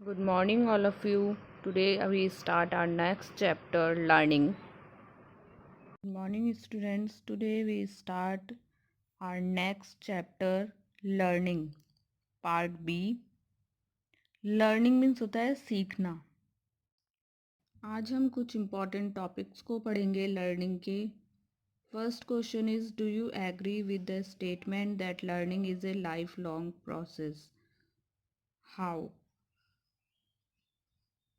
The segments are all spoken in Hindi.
Good morning, all of you. Today we start our next chapter, learning. Good morning, students. Today we start our next chapter, learning. Part B. Learning means होता है सीखना. आज हम कुछ important topics को पढ़ेंगे learning के. First question is, do you agree with the statement that learning is a lifelong process? How?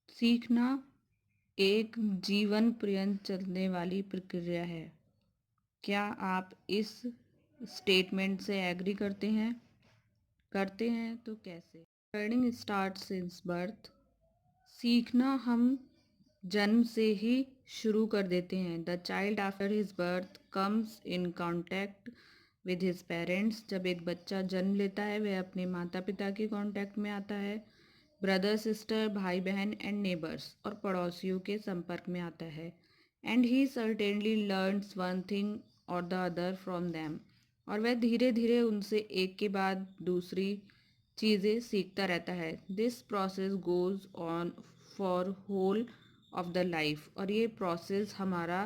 सीखना एक जीवन पर्यंत चलने वाली प्रक्रिया है. क्या आप इस स्टेटमेंट से एग्री करते हैं? तो कैसे? Learning start since birth. सीखना हम जन्म से ही शुरू कर देते हैं. The child after his birth comes in contact with his parents. जब एक बच्चा जन्म लेता है वह अपने माता पिता के कॉन्टैक्ट में आता है. ब्रदर सिस्टर, भाई बहन एंड नेबर्स और पड़ोसियों के संपर्क में आता है. And he certainly learns one thing और द अदर फ्रॉम दैम. और वह धीरे धीरे उनसे एक के बाद दूसरी चीज़ें सीखता रहता है. This process goes on for whole of the life. और ये प्रोसेस हमारा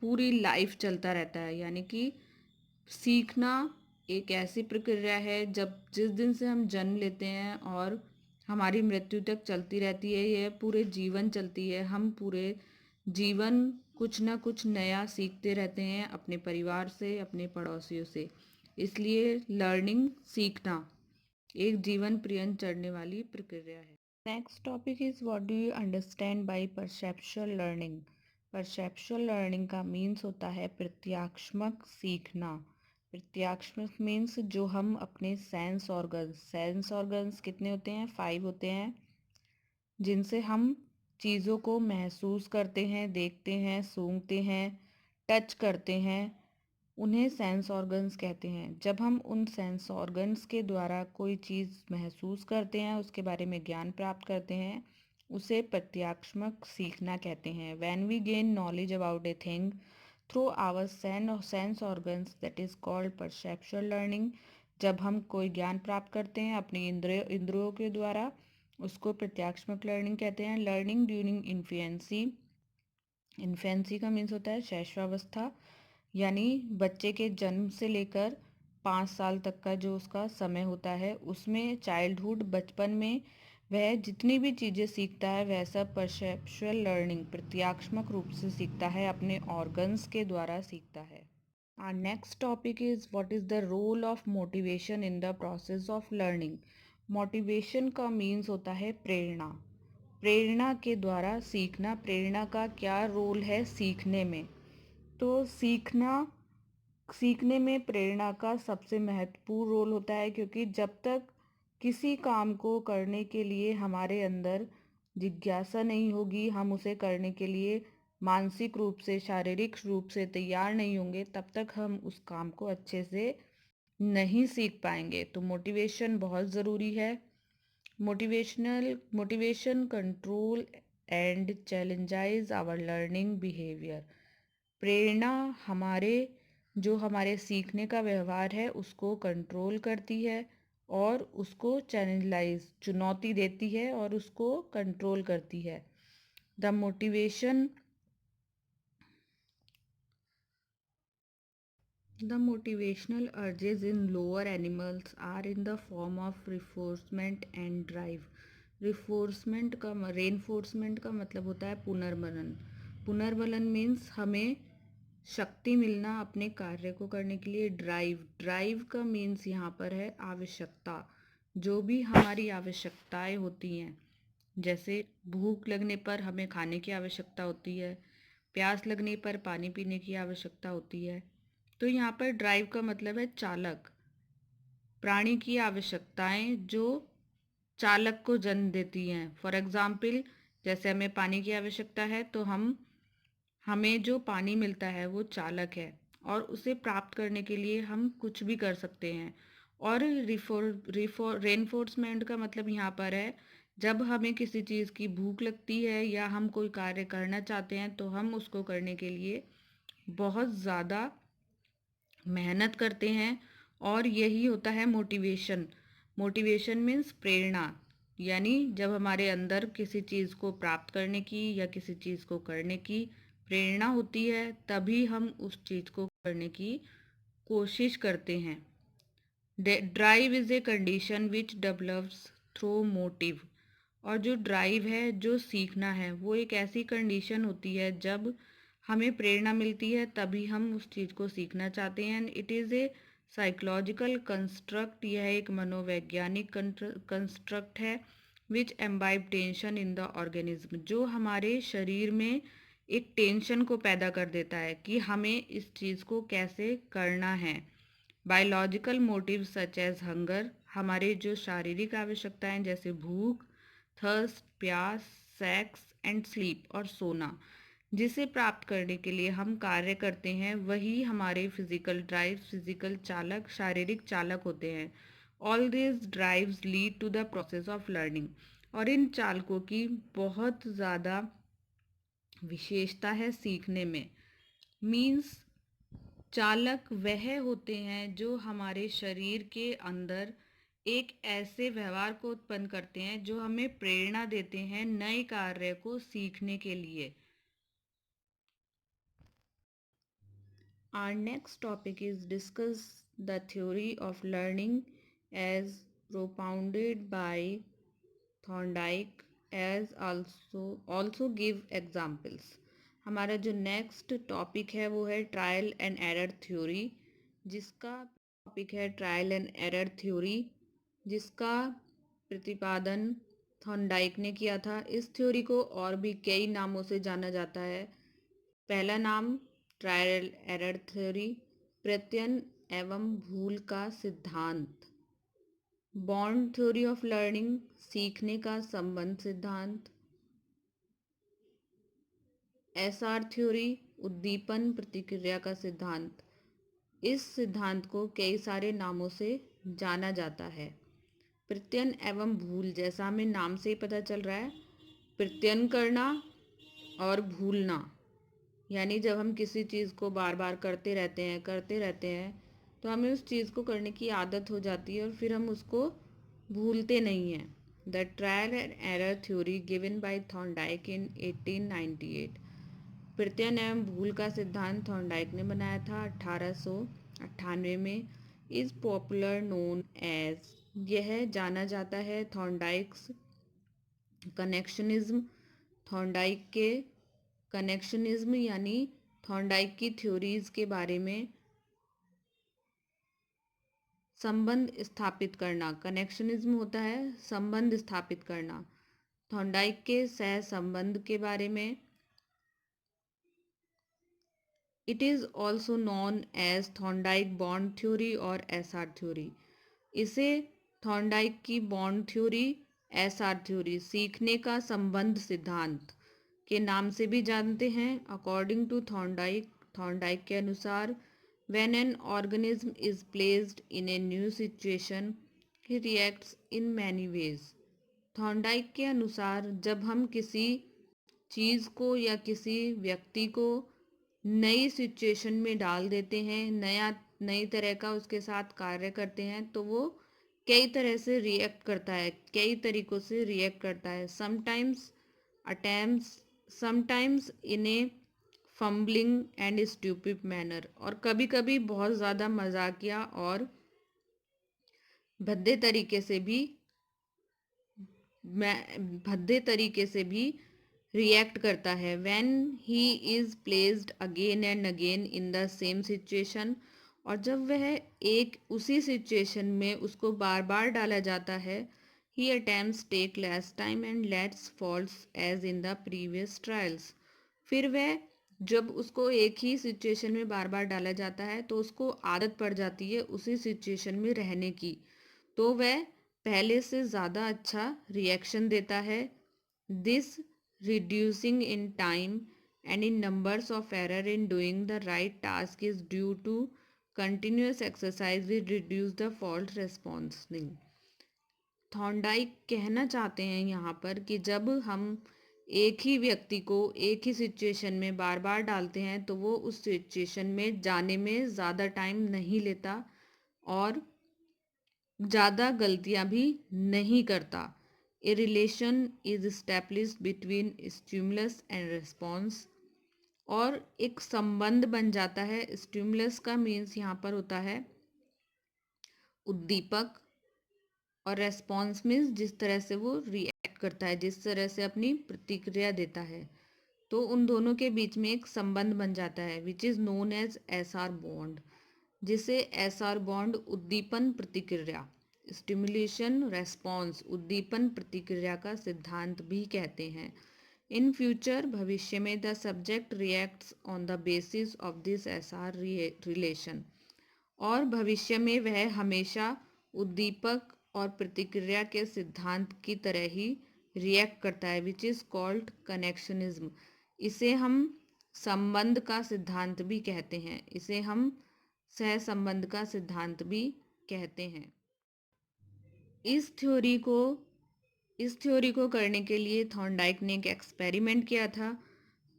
पूरी लाइफ चलता रहता है. यानी कि सीखना एक ऐसी प्रक्रिया है जब जिस दिन से हम जन्म लेते हैं और हमारी मृत्यु तक चलती रहती है. यह पूरे जीवन चलती है. हम पूरे जीवन कुछ ना कुछ नया सीखते रहते हैं अपने परिवार से, अपने पड़ोसियों से. इसलिए लर्निंग सीखना एक जीवन पर्यंत चलने वाली प्रक्रिया है. Next topic is what do you understand by perceptual learning. Perceptual learning का मीन्स होता है प्रत्यात्मक सीखना. प्रत्यात्मक मीन्स जो हम अपने सेंस ऑर्गन्स कितने होते हैं? 5 होते हैं, जिनसे हम चीज़ों को महसूस करते हैं, देखते हैं, सूंघते हैं, टच करते हैं. उन्हें सेंस ऑर्गन्स कहते हैं. जब हम उन सेंस ऑर्गन्स के द्वारा कोई चीज़ महसूस करते हैं, उसके बारे में ज्ञान प्राप्त करते हैं, उसे प्रत्यात्मक सीखना कहते हैं. When we gain knowledge about a thing through our sense organs, that is called perceptual learning. जब हम कोई ज्ञान प्राप्त करते हैं अपनी इंद्रियों के द्वारा, उसको प्रत्यात्मक लर्निंग कहते हैं. लर्निंग ड्यूरिंग इन्फेंसी का मीन्स होता है शैशवावस्था. यानी बच्चे के जन्म से लेकर 5 साल तक का जो उसका समय होता है, उसमें चाइल्डहुड, बचपन में वह जितनी भी चीज़ें सीखता है वह सब परसेप्चुअल लर्निंग प्रत्यात्मक रूप से सीखता है, अपने ऑर्गन्स के द्वारा सीखता है. Our next topic is what is the role of motivation in the process of learning. Motivation का मीन्स होता है प्रेरणा. प्रेरणा के द्वारा सीखना. प्रेरणा का क्या रोल है सीखने में? तो सीखने में प्रेरणा का सबसे महत्वपूर्ण रोल होता है, क्योंकि जब तक किसी काम को करने के लिए हमारे अंदर जिज्ञासा नहीं होगी, हम उसे करने के लिए मानसिक रूप से, शारीरिक रूप से तैयार नहीं होंगे, तब तक हम उस काम को अच्छे से नहीं सीख पाएंगे. तो मोटिवेशन बहुत ज़रूरी है. Motivation control and channelises our learning behaviour. प्रेरणा हमारे सीखने का व्यवहार है उसको कंट्रोल करती है और उसको चुनौती देती है और उसको कंट्रोल करती है. The motivational urges in lower animals are in the form of reinforcement and drive. Reinforcement का मतलब होता है पुनर्बलन. पुनर्बलन मीन्स हमें शक्ति मिलना अपने कार्य को करने के लिए. ड्राइव का मीन्स यहाँ पर है आवश्यकता. जो भी हमारी आवश्यकताएं होती हैं, जैसे भूख लगने पर हमें खाने की आवश्यकता होती है, प्यास लगने पर पानी पीने की आवश्यकता होती है. तो यहाँ पर ड्राइव का मतलब है चालक. प्राणी की आवश्यकताएं जो चालक को जन्म देती हैं. फॉर एग्जाम्पल, जैसे हमें पानी की आवश्यकता है तो हमें जो पानी मिलता है वो चालक है, और उसे प्राप्त करने के लिए हम कुछ भी कर सकते हैं. और रेनफोर्समेंट का मतलब यहाँ पर है जब हमें किसी चीज़ की भूख लगती है या हम कोई कार्य करना चाहते हैं तो हम उसको करने के लिए बहुत ज़्यादा मेहनत करते हैं. और यही होता है मोटिवेशन. मोटिवेशन मीन्स प्रेरणा. यानी जब हमारे अंदर किसी चीज़ को प्राप्त करने की या किसी चीज़ को करने की प्रेरणा होती है तभी हम उस चीज़ को करने की कोशिश करते हैं। Drive is a condition which develops through motive. और जो ड्राइव है, जो सीखना है, वो एक ऐसी कंडीशन होती है जब हमें प्रेरणा मिलती है तभी हम उस चीज़ को सीखना चाहते हैं। And it is a psychological construct, यह एक मनोवैज्ञानिक कंस्ट्रक्ट है which imbibe tension in the organism, जो हमारे शरीर में एक टेंशन को पैदा कर देता है कि हमें इस चीज़ को कैसे करना है। Biological motive such as hunger, हमारे जो शारीरिक आवश्यकताएं जैसे भूख, थर्स्ट, प्यास, सेक्स एंड स्लीप और सोना, जिसे प्राप्त करने के लिए हम कार्य करते हैं, वही हमारे फिजिकल ड्राइव, फिजिकल चालक, शारीरिक चालक होते हैं। All this drives lead to the process of learning. और इन चालकों की बहुत ज़्यादा विशेषता है सीखने में। मीन्स चालक वह होते हैं जो हमारे शरीर के अंदर एक ऐसे व्यवहार को उत्पन्न करते हैं जो हमें प्रेरणा देते हैं नए कार्य को सीखने के लिए। Our next topic is discuss the theory of learning as propounded by Thorndike as also give examples। हमारा जो नेक्स्ट टॉपिक है वो है ट्रायल एंड एरर थ्योरी, जिसका टॉपिक है ट्रायल एंड एरर थ्योरी, जिसका प्रतिपादन थॉर्नडाइक ने किया था। इस थ्योरी को और भी कई नामों से जाना जाता है। पहला नाम ट्रायल एरर थ्योरी, प्रत्ययन एवं भूल का सिद्धांत। बॉन्ड थ्योरी ऑफ लर्निंग, सीखने का संबंध सिद्धांत। एसआर थ्योरी, उद्दीपन प्रतिक्रिया का सिद्धांत। इस सिद्धांत को कई सारे नामों से जाना जाता है। प्रत्ययन एवं भूल, जैसा हमें नाम से ही पता चल रहा है, प्रत्ययन करना और भूलना, यानी जब हम किसी चीज़ को बार बार करते रहते हैं तो हमें उस चीज़ को करने की आदत हो जाती है और फिर हम उसको भूलते नहीं हैं। The trial and error theory given by Thorndike in 1898। प्रत्ययन एवं भूल का सिद्धांत थॉर्नडाइक ने बनाया था 1898 में। इज पॉपुलर नोन एज, यह जाना जाता है थॉर्नडाइक्स कनेक्शनिज्म। थॉर्नडाइक के कनेक्शनिज्म यानी थॉर्नडाइक की थ्योरीज के बारे में संबंध स्थापित करना। कनेक्शनिज्म होता है संबंध स्थापित करना। थॉर्नडाइक के सह संबंध के बारे में। It is also known as Thorndike bond theory और एसआर थ्योरी। इसे थॉर्नडाइक की बॉन्ड थ्योरी, एसआर थ्योरी, सीखने का संबंध सिद्धांत के नाम से भी जानते हैं। अकॉर्डिंग टू थॉर्नडाइक, थॉर्नडाइक के अनुसार, when an organism is placed in a new situation he reacts in many ways. Thorndike के अनुसार जब हम किसी चीज़ को या किसी व्यक्ति को नई सिचुएशन में डाल देते हैं, नई तरह का उसके साथ कार्य करते हैं, तो वो कई तरह से रिएक्ट करता है, कई तरीक़ों से रिएक्ट करता है। Sometimes in A fumbling and stupid manner, और कभी कभी बहुत ज़्यादा मजाकिया और भद्दे तरीके से भी रिएक्ट करता है। When he is placed again and again in the same situation, और जब वह एक उसी सिचुएशन में उसको बार बार डाला जाता है, ही attempts take less time and lets falls as in the previous trials. फिर वह जब उसको एक ही सिचुएशन में बार बार डाला जाता है तो उसको आदत पड़ जाती है उसी सिचुएशन में रहने की, तो वह पहले से ज़्यादा अच्छा रिएक्शन देता है। This reducing in time and in numbers of error in doing the right task is due to continuous exercise will reduce the fault responding। Thorndike कहना चाहते हैं यहाँ पर कि जब हम एक ही व्यक्ति को एक ही सिचुएशन में बार बार डालते हैं तो वो उस सिचुएशन में जाने में ज़्यादा टाइम नहीं लेता और ज़्यादा गलतियाँ भी नहीं करता। A relation is established between stimulus and response, और एक संबंध बन जाता है। स्टिमुलस का मीन्स यहाँ पर होता है उद्दीपक, और रेस्पॉन्स मीन्स जिस तरह से वो रिएक्ट करता है, जिस तरह से अपनी प्रतिक्रिया देता है। तो उन दोनों के बीच में एक संबंध बन जाता है which is known as SR bond, जिसे एसआर बॉन्ड उद्दीपन प्रतिक्रिया, स्टिमुलेशन रेस्पॉन्स, उद्दीपन प्रतिक्रिया का सिद्धांत भी कहते हैं। इन फ्यूचर, भविष्य में, the subject reacts on the basis of this SR relation, और भविष्य में वह हमेशा उद्दीपक और प्रतिक्रिया के सिद्धांत की तरह ही रिएक्ट करता है विच इज़ कॉल्ड कनेक्शनिज्म। इसे हम संबंध का सिद्धांत भी कहते हैं, इसे हम सहसंबंध का सिद्धांत भी कहते हैं। इस थ्योरी को करने के लिए थॉर्नडाइक ने एक एक्सपेरिमेंट किया था,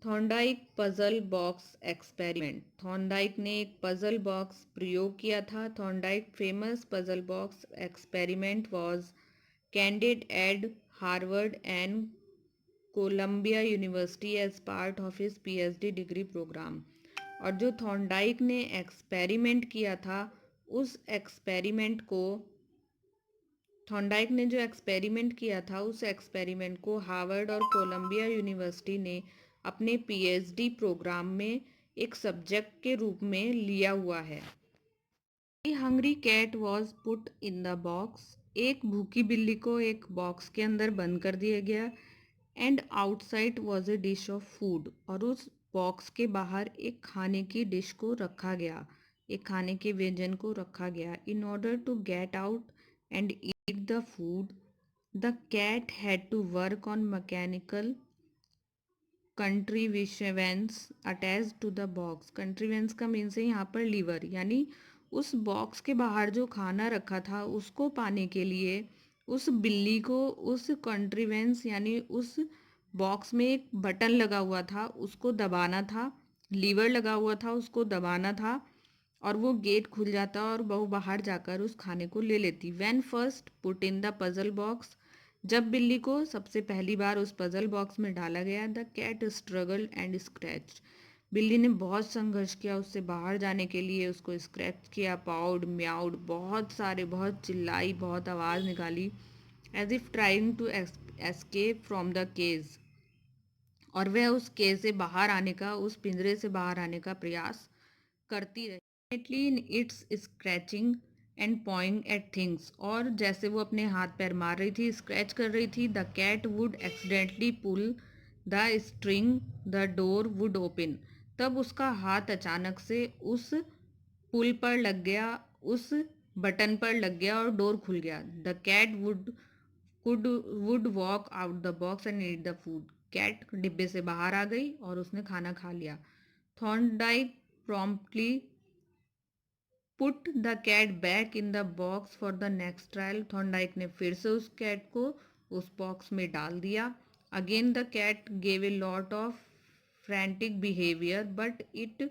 Thorndike puzzle box experiment. Thorndike ने एक पजल बॉक्स प्रयोग किया था। Thorndike famous puzzle box experiment was candid at Harvard and Columbia university as part of his PhD degree program. और जो थॉर्नडाइक ने एक्सपेरिमेंट किया था, उस एक्सपेरिमेंट को थॉर्नडाइक ने जो एक्सपेरिमेंट किया था उस एक्सपेरिमेंट को हार्वर्ड और कोलंबिया यूनिवर्सिटी ने अपने पीएचडी प्रोग्राम में एक सब्जेक्ट के रूप में लिया हुआ है। A hungry cat was put in the box, एक भूखी बिल्ली को एक बॉक्स के अंदर बंद कर दिया गया। And outside was a dish of food, और उस बॉक्स के बाहर एक खाने की डिश को रखा गया, एक खाने के व्यंजन को रखा गया। In order to get out and eat the food, the cat had to work on mechanical contrivance attach to the box. Contrivance का मीन्स है यहाँ पर लीवर, यानी उस बॉक्स के बाहर जो खाना रखा था उसको पाने के लिए उस बिल्ली को उस कंट्रीवेंस यानी उस बॉक्स में एक बटन लगा हुआ था उसको दबाना था, लीवर लगा हुआ था उसको दबाना था, और वो गेट खुल जाता और वो बाहर जाकर उस खाने को ले लेती। When first put in the puzzle box, जब बिल्ली को सबसे पहली बार उस पजल बॉक्स में डाला गया, the cat struggle and scratch, बिल्ली ने बहुत संघर्ष किया उससे बाहर जाने के लिए, उसको स्क्रैच किया, पाउड म्याउड, बहुत चिल्लाई, बहुत आवाज़ निकाली, as if trying to escape from the cage, और वह उस केज से बाहर आने का, उस पिंजरे से बाहर आने का प्रयास करती रही। In its scratching and pawing at things, और जैसे वो अपने हाथ पैर मार रही थी, स्क्रैच कर रही थी, the cat would accidentally pull the string, the door would open, तब उसका हाथ अचानक से उस पुल पर लग गया, उस बटन पर लग गया और डोर खुल गया। The cat would walk out the box and eat the food, cat डिब्बे से बाहर आ गई और उसने खाना खा लिया। Thorndike promptly put the cat back in the box for the next trial, Thorndike ने फिर से उस कैट को उस बॉक्स में डाल दिया। Again the cat gave a lot of frantic behaviour but it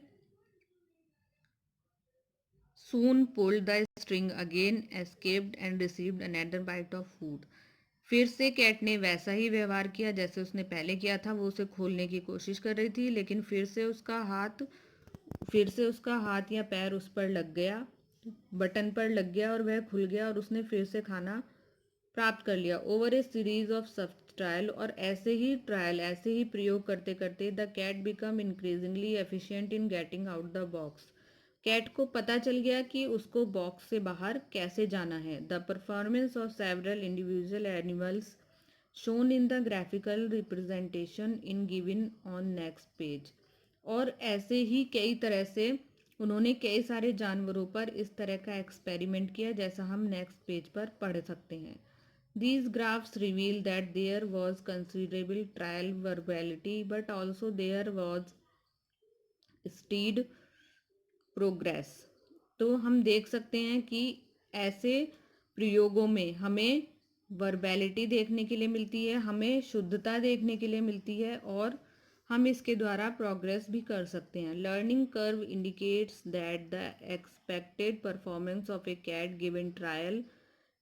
soon pulled the string again, escaped and received another bite of food. फिर से कैट ने वैसा ही व्यवहार किया जैसे उसने पहले किया था, वो उसे खोलने की कोशिश कर रही थी, लेकिन फिर से उसका हाथ या पैर उस पर लग गया, बटन पर लग गया और वह खुल गया और उसने फिर से खाना प्राप्त कर लिया। Over a series of such trial, और ऐसे ही प्रयोग करते करते the cat become increasingly efficient in getting out the box, cat को पता चल गया कि उसको बॉक्स से बाहर कैसे जाना है। The performance of several individual animals shown in the graphical representation in given on next page, और ऐसे ही कई तरह से उन्होंने कई सारे जानवरों पर इस तरह का एक्सपेरिमेंट किया जैसा हम नेक्स्ट पेज पर पढ़ सकते हैं। These graphs reveal that there was considerable trial verbality but also there was steady progress. तो हम देख सकते हैं कि ऐसे प्रयोगों में हमें वर्बैलिटी देखने के लिए मिलती है, हमें शुद्धता देखने के लिए मिलती है, और हम इसके द्वारा प्रोग्रेस भी कर सकते हैं। Learning curve indicates that the expected performance of a cat given trial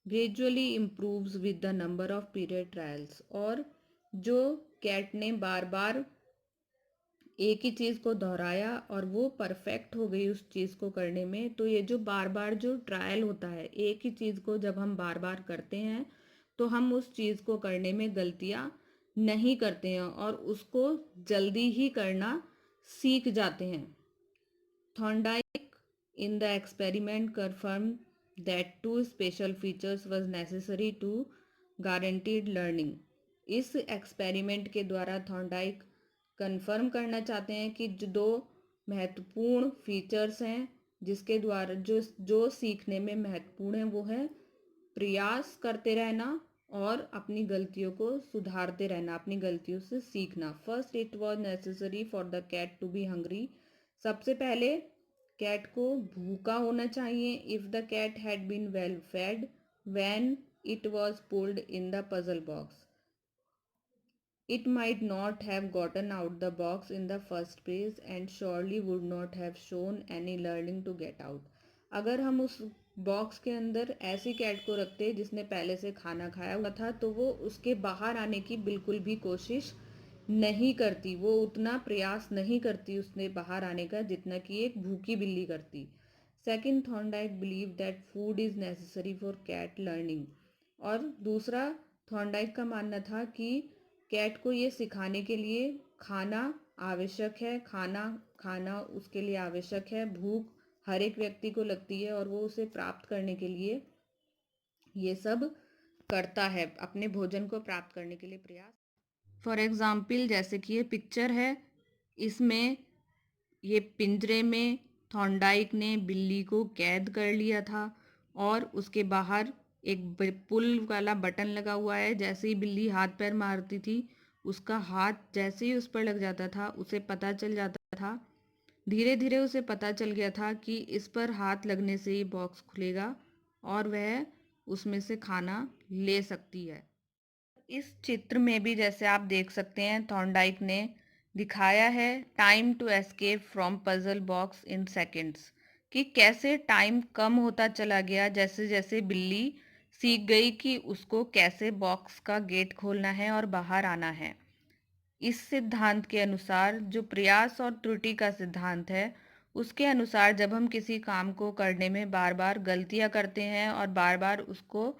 gradually improves with the number of period trials. और जो कैट ने बार बार एक ही चीज़ को दोहराया और वो परफेक्ट हो गई उस चीज़ को करने में, तो ये जो बार बार जो ट्रायल होता है, एक ही चीज़ को जब हम बार बार करते हैं तो हम उस चीज़ को करने में गलतियाँ नहीं करते हैं और उसको जल्दी ही करना सीख जाते हैं। Thorndike in the experiment confirmed that two special features was necessary to guaranteed learning। इस एक्सपेरिमेंट के द्वारा थॉर्नडाइक कंफर्म करना चाहते हैं कि जो दो महत्वपूर्ण फीचर्स हैं जिसके द्वारा जो सीखने में महत्वपूर्ण है वो है प्रयास करते रहना और अपनी गलतियों को सुधारते रहना, अपनी गलतियों से सीखना। First it was necessary for the cat to be hungry. सबसे पहले कैट को भूखा होना चाहिए। If the cat had been well fed when it was pulled in the puzzle box, it might not have gotten out the box in the first place and surely would not have shown any learning to get out. अगर हम उस बॉक्स के अंदर ऐसी कैट को रखते जिसने पहले से खाना खाया हुआ था तो वो उसके बाहर आने की बिल्कुल भी कोशिश नहीं करती, वो उतना प्रयास नहीं करती उसने बाहर आने का जितना कि एक भूखी बिल्ली करती। Second, Thorndike believe that food is necessary for cat learning. और दूसरा, थॉर्नडाइक का मानना था कि कैट को ये सिखाने के लिए खाना आवश्यक है, खाना उसके लिए आवश्यक है। भूख हर एक व्यक्ति को लगती है और वो उसे प्राप्त करने के लिए ये सब करता है, अपने भोजन को प्राप्त करने के लिए प्रयास। फॉर एग्जाम्पल जैसे कि ये पिक्चर है, इसमें ये पिंजरे में थॉर्नडाइक ने बिल्ली को कैद कर लिया था और उसके बाहर एक पुल वाला बटन लगा हुआ है। जैसे ही बिल्ली हाथ पैर मारती थी उसका हाथ जैसे ही उस पर लग जाता था उसे पता चल जाता था, धीरे धीरे उसे पता चल गया था कि इस पर हाथ लगने से ही बॉक्स खुलेगा और वह उसमें से खाना ले सकती है। इस चित्र में भी जैसे आप देख सकते हैं थॉर्नडाइक ने दिखाया है time to escape from puzzle box in seconds, कि कैसे टाइम कम होता चला गया जैसे जैसे बिल्ली सीख गई कि उसको कैसे बॉक्स का गेट खोलना है और बाहर आना है। इस सिद्धांत के अनुसार, जो प्रयास और त्रुटि का सिद्धांत है, उसके अनुसार जब हम किसी काम को करने में बार बार गलतियां करते हैं और बार बार उसको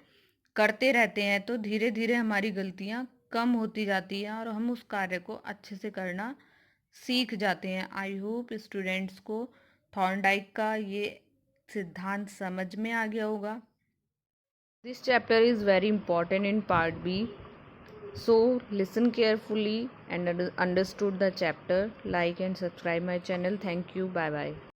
करते रहते हैं तो धीरे धीरे हमारी गलतियां कम होती जाती हैं और हम उस कार्य को अच्छे से करना सीख जाते हैं। आई होप स्टूडेंट्स को थॉर्नडाइक का ये सिद्धांत समझ में आ गया होगा। This chapter is very important in part B, so listen carefully and understood the chapter. Like and subscribe my channel. Thank you. Bye bye.